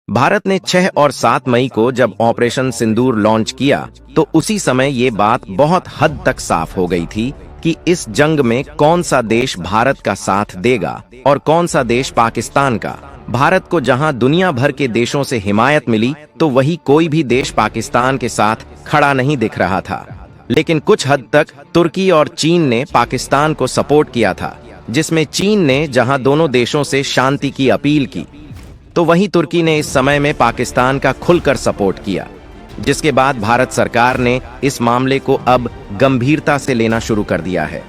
भारत ने 6 और 7 मई को जब ऑपरेशन सिंदूर लॉन्च किया तो उसी समय ये बात बहुत हद तक साफ हो गई थी कि इस जंग में कौन सा देश भारत का साथ देगा और कौन सा देश पाकिस्तान का। भारत को जहां दुनिया भर के देशों से हिमायत मिली तो वही कोई भी देश पाकिस्तान के साथ खड़ा नहीं दिख रहा था। लेकिन कुछ हद तक तुर्की और चीन ने पाकिस्तान को सपोर्ट किया था, जिसमें चीन ने जहां दोनों देशों से शांति की अपील की तो वहीं तुर्की ने इस समय में पाकिस्तान का खुलकर सपोर्ट किया, जिसके बाद भारत सरकार ने इस मामले को अब गंभीरता से लेना शुरू कर दिया है,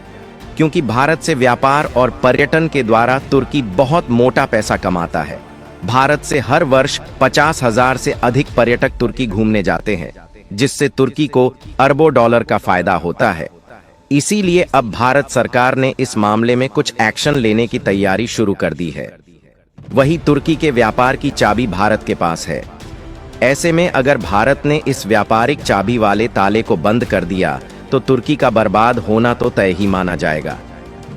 क्योंकि भारत से व्यापार और पर्यटन के द्वारा तुर्की बहुत मोटा पैसा कमाता है। भारत से हर वर्ष 50,000 से अधिक पर्यटक तुर्की घूमने जाते हैं, जिससे तुर्की को अरबों डॉलर का फायदा होता है। इसीलिए अब भारत सरकार ने इस मामले में कुछ एक्शन लेने की तैयारी शुरू कर दी है। वही तुर्की के व्यापार की चाबी भारत के पास है। ऐसे में अगर भारत ने इस व्यापारिक चाबी वाले ताले को बंद कर दिया तो तुर्की का बर्बाद होना तो तय ही माना जाएगा।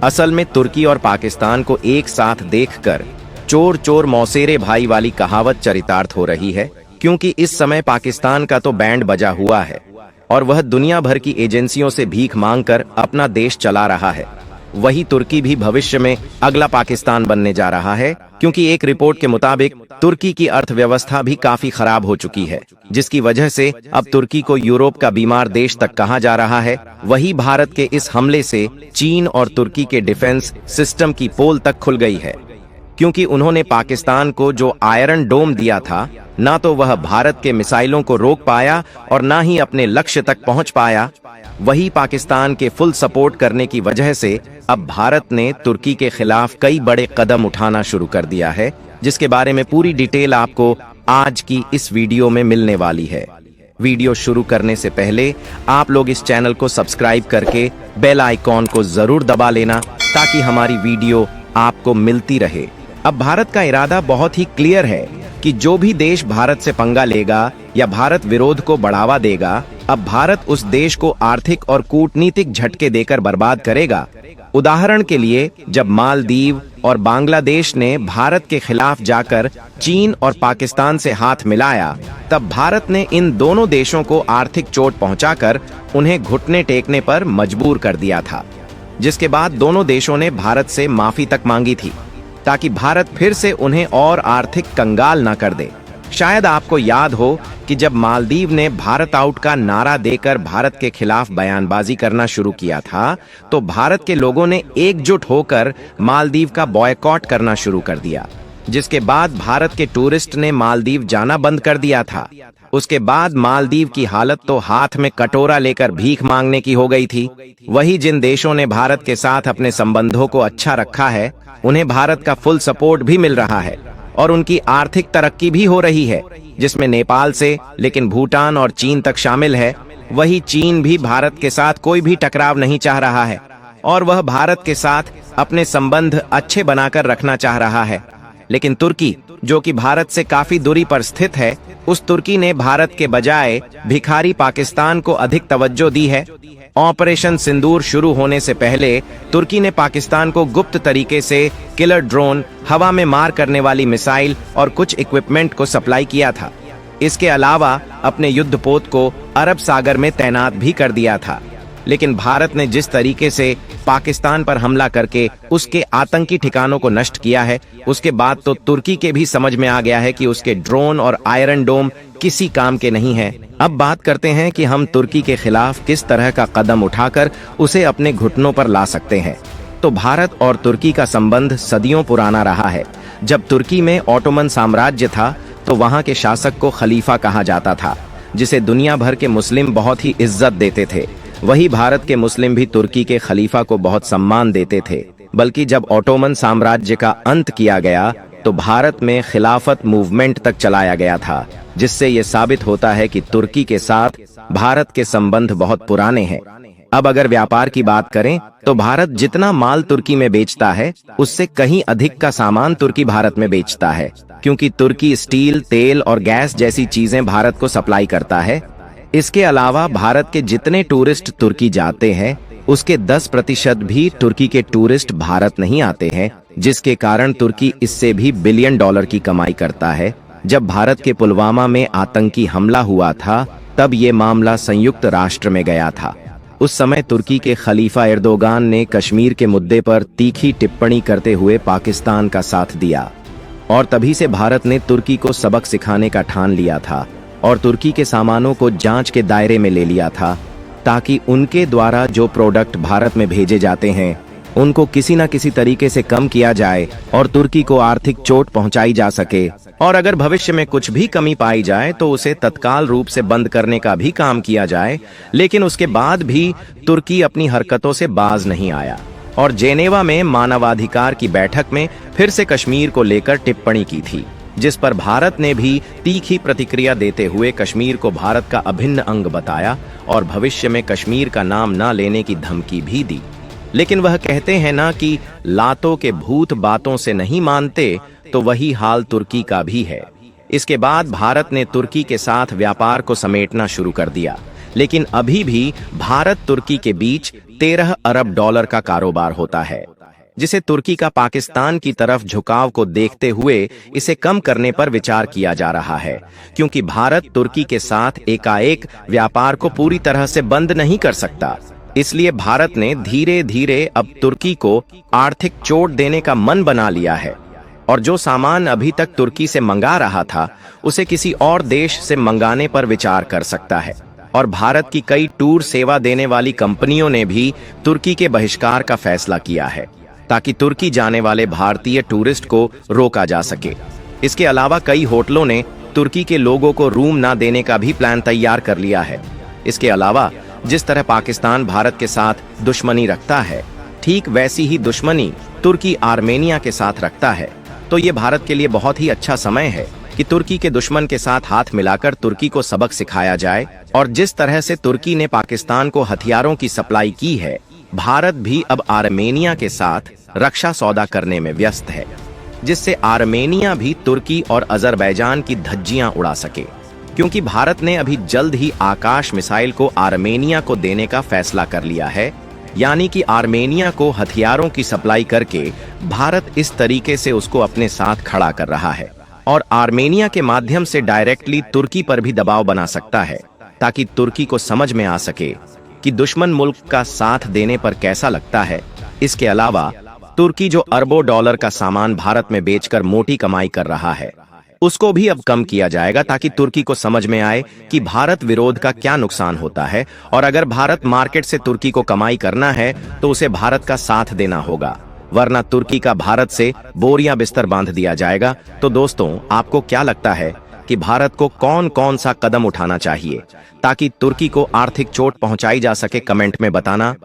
असल में तुर्की और पाकिस्तान को एक साथ देखकर चोर चोर मौसेरे भाई वाली कहावत चरितार्थ हो रही है, क्योंकि इस समय पाकिस्तान का तो बैंड बजा हुआ है और वह दुनिया भर की एजेंसियों से भीख मांगकर अपना देश चला रहा है। वही तुर्की भी भविष्य में अगला पाकिस्तान बनने जा रहा है, क्योंकि एक रिपोर्ट के मुताबिक तुर्की की अर्थव्यवस्था भी काफी खराब हो चुकी है, जिसकी वजह से अब तुर्की को यूरोप का बीमार देश तक कहा जा रहा है। वही भारत के इस हमले से चीन और तुर्की के डिफेंस सिस्टम की पोल तक खुल गई है, क्योंकि उन्होंने पाकिस्तान को जो आयरन डोम दिया था, ना तो वह भारत के मिसाइलों को रोक पाया और ना ही अपने लक्ष्य तक पहुंच पाया। वही पाकिस्तान के फुल सपोर्ट करने की वजह से अब भारत ने तुर्की के खिलाफ कई बड़े कदम उठाना शुरू कर दिया है, जिसके बारे में पूरी डिटेल आपको आज की इस वीडियो में मिलने वाली है। वीडियो शुरू करने से पहले आप लोग इस चैनल को सब्सक्राइब करके बेल आइकॉन को जरूर दबा लेना, ताकि हमारी वीडियो आपको मिलती रहे। अब भारत का इरादा बहुत ही क्लियर है कि जो भी देश भारत से पंगा लेगा या भारत विरोध को बढ़ावा देगा, अब भारत उस देश को आर्थिक और कूटनीतिक झटके देकर बर्बाद करेगा। उदाहरण के लिए, जब मालदीव और बांग्लादेश ने भारत के खिलाफ जाकर चीन और पाकिस्तान से हाथ मिलाया, तब भारत ने इन दोनों देशों को आर्थिक चोट पहुंचाकर उन्हें घुटने टेकने पर मजबूर कर दिया था, जिसके बाद दोनों देशों ने भारत से माफी तक मांगी थी, ताकि भारत फिर से उन्हें और आर्थिक कंगाल न कर दे। शायद आपको याद हो कि जब मालदीव ने भारत आउट का नारा देकर भारत के खिलाफ बयानबाजी करना शुरू किया था, तो भारत के लोगों ने एकजुट होकर मालदीव का बॉयकॉट करना शुरू कर दिया, जिसके बाद भारत के टूरिस्ट ने मालदीव जाना बंद कर दिया था। उसके बाद मालदीव की हालत तो हाथ में कटोरा लेकर भीख मांगने की हो गई थी। वही जिन देशों ने भारत के साथ अपने संबंधों को अच्छा रखा है, उन्हें भारत का फुल सपोर्ट भी मिल रहा है और उनकी आर्थिक तरक्की भी हो रही है, जिसमें नेपाल से लेकिन भूटान और चीन तक शामिल है। वही चीन भी भारत के साथ कोई भी टकराव नहीं चाह रहा है और वह भारत के साथ अपने संबंध अच्छे बनाकर रखना चाह रहा है। लेकिन तुर्की, जो कि भारत से काफी दूरी पर स्थित है, उस तुर्की ने भारत के बजाय भिखारी पाकिस्तान को अधिक तवज्जो दी है। ऑपरेशन सिंदूर शुरू होने से पहले तुर्की ने पाकिस्तान को गुप्त तरीके से किलर ड्रोन, हवा में मार करने वाली मिसाइल और कुछ इक्विपमेंट को सप्लाई किया था। इसके अलावा अपने युद्धपोत को अरब सागर में तैनात भी कर दिया था। लेकिन भारत ने जिस तरीके से पाकिस्तान पर हमला करके उसके आतंकी ठिकानों को नष्ट किया है, उसके बाद तो तुर्की के भी समझ में आ गया है कि उसके ड्रोन और आयरन डोम किसी काम के नहीं है। अब बात करते हैं कि हम तुर्की के खिलाफ किस तरह का कदम उठाकर उसे अपने घुटनों पर ला सकते हैं। तो भारत और तुर्की का संबंध सदियों पुराना रहा है। जब तुर्की में ऑटोमन साम्राज्य था तो वहाँ के शासक को खलीफा कहा जाता था, जिसे दुनिया भर के मुस्लिम बहुत ही इज्जत देते थे। वही भारत के मुस्लिम भी तुर्की के खलीफा को बहुत सम्मान देते थे। बल्कि जब ऑटोमन साम्राज्य का अंत किया गया तो भारत में खिलाफत मूवमेंट तक चलाया गया था, जिससे ये साबित होता है कि तुर्की के साथ भारत के संबंध बहुत पुराने हैं। अब अगर व्यापार की बात करें तो भारत जितना माल तुर्की में बेचता है, उससे कहीं अधिक का सामान तुर्की भारत में बेचता है, क्योंकि तुर्की स्टील, तेल और गैस जैसी चीजें भारत को सप्लाई करता है। इसके अलावा भारत के जितने टूरिस्ट तुर्की जाते हैं, उसके 10% भी तुर्की के टूरिस्ट भारत नहीं आते हैं, जिसके कारण तुर्की इससे भी बिलियन डॉलर की कमाई करता है। जब भारत के पुलवामा में आतंकी हमला हुआ था, तब ये मामला संयुक्त राष्ट्र में गया था। उस समय तुर्की के खलीफा एर्दोगान ने कश्मीर के मुद्दे पर तीखी टिप्पणी करते हुए पाकिस्तान का साथ दिया और तभी से भारत ने तुर्की को सबक सिखाने का ठान लिया था और तुर्की के सामानों को जांच के दायरे में ले लिया था, ताकि उनके द्वारा जो प्रोडक्ट भारत में भेजे जाते हैं उनको किसी न किसी तरीके से कम किया जाए और तुर्की को आर्थिक चोट पहुंचाई जा सके, और अगर भविष्य में कुछ भी कमी पाई जाए तो उसे तत्काल रूप से बंद करने का भी काम किया जाए। लेकिन उसके बाद भी तुर्की अपनी हरकतों से बाज नहीं आया और जेनेवा में मानवाधिकार की बैठक में फिर से कश्मीर को लेकर टिप्पणी की थी, जिस पर भारत ने भी तीखी प्रतिक्रिया देते हुए कश्मीर को भारत का अभिन्न अंग बताया और भविष्य में कश्मीर का नाम न लेने की धमकी भी दी। लेकिन वह कहते हैं ना कि लातों के भूत बातों से नहीं मानते, तो वही हाल तुर्की का भी है। इसके बाद भारत ने तुर्की के साथ व्यापार को समेटना शुरू कर दिया, लेकिन अभी भी भारत तुर्की के बीच 13 अरब डॉलर का कारोबार होता है, जिसे तुर्की का पाकिस्तान की तरफ झुकाव को देखते हुए इसे कम करने पर विचार किया जा रहा है, क्योंकि भारत तुर्की के साथ एकाएक व्यापार को पूरी तरह से बंद नहीं कर सकता। इसलिए भारत ने धीरे धीरे अब तुर्की को आर्थिक चोट देने का मन बना लिया है और जो सामान अभी तक तुर्की से मंगा रहा था उसे किसी और देश से मंगाने पर विचार कर सकता है। और भारत की कई टूर सेवा देने वाली कंपनियों ने भी तुर्की के बहिष्कार का फैसला किया है, ताकि तुर्की जाने वाले भारतीय टूरिस्ट को रोका जा सके। इसके अलावा कई होटलों ने तुर्की के लोगों को रूम ना देने का भी प्लान तैयार कर लिया है। इसके अलावा जिस तरह पाकिस्तान भारत के साथ दुश्मनी रखता है, ठीक वैसी ही दुश्मनी तुर्की आर्मेनिया के साथ रखता है। तो ये भारत के लिए बहुत ही अच्छा समय है कि तुर्की के दुश्मन के साथ हाथ मिलाकर तुर्की को सबक सिखाया जाए। और जिस तरह से तुर्की ने पाकिस्तान को हथियारों की सप्लाई की है, भारत भी अब आर्मेनिया के साथ रक्षा सौदा करने में व्यस्त है, जिससे आर्मेनिया भी तुर्की और अजरबैजान की धज्जियां उड़ा सके। क्योंकि भारत ने अभी जल्द ही आकाश मिसाइल को आर्मेनिया को देने का फैसला कर लिया है, यानी कि आर्मेनिया को हथियारों की सप्लाई करके भारत इस तरीके से उसको अपने साथ खड़ा कर रहा है और आर्मेनिया के माध्यम से डायरेक्टली तुर्की पर भी दबाव बना सकता है, ताकि तुर्की को समझ में आ सके कि दुश्मन मुल्क का साथ देने पर कैसा लगता है। इसके अलावा तुर्की जो अरबों डॉलर का सामान भारत में बेचकर मोटी कमाई कर रहा है, उसको भी अब कम किया जाएगा, ताकि तुर्की को समझ में आए कि भारत विरोध का क्या नुकसान होता है। और अगर भारत मार्केट से तुर्की को कमाई करना है तो उसे भारत का साथ देना होगा, वरना तुर्की का भारत से बोरियां बिस्तर बांध दिया जाएगा। तो दोस्तों, आपको क्या लगता है कि भारत को कौन कौन सा कदम उठाना चाहिए ताकि तुर्की को आर्थिक चोट पहुंचाई जा सके? कमेंट में बताना।